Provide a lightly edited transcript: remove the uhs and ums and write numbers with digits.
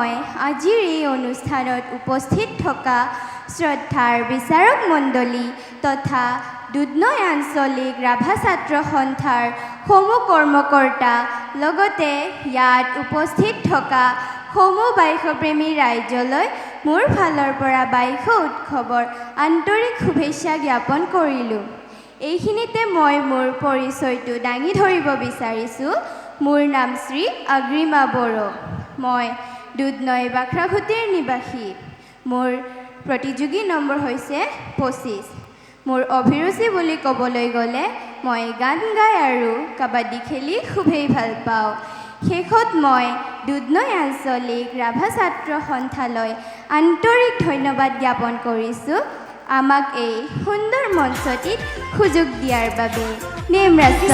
মই আজিৰ এই অনুষ্ঠানত উপস্থিত থকা শ্ৰদ্ধাৰ বিচাৰক মণ্ডলী তথা দুধনৈ আঞ্চলিক ৰাভা ছাত্ৰ সন্থাৰ সমূহ কৰ্মকৰ্তা লগতে ইয়াত উপস্থিত থকা সমূহ বাইশপ্ৰেমী ৰাইজলৈ মোৰ ফালৰ পৰা বাইশ উৎসৱৰ আন্তৰিক শুভেচ্ছা জ্ঞাপন কৰিলোঁ। এইখিনিতে মই মোৰ পৰিচয়টো দাঙি ধৰিব বিচাৰিছোঁ। মোৰ নাম শ্ৰী অগ্ৰিমা বড়ো। মই দুধনৈ বাক্ৰাঘুটিৰ নিবাসী। মোৰ প্ৰতিযোগী নম্বৰ হৈছে 25। মোৰ অভিৰুচি বুলি ক'বলৈ গ'লে মই গান গাই আৰু কাবাডী খেলি খুবেই ভাল পাওঁ। শেষত মই দুধনৈ আঞ্চলিক ৰাভা ছাত্ৰ সন্থালৈ আন্তৰিক ধন্যবাদ জ্ঞাপন কৰিছোঁ আমাক এই সুন্দৰ মঞ্চটিত সুযোগ দিয়াৰ বাবে। নেম ৰাষ্ট্ৰ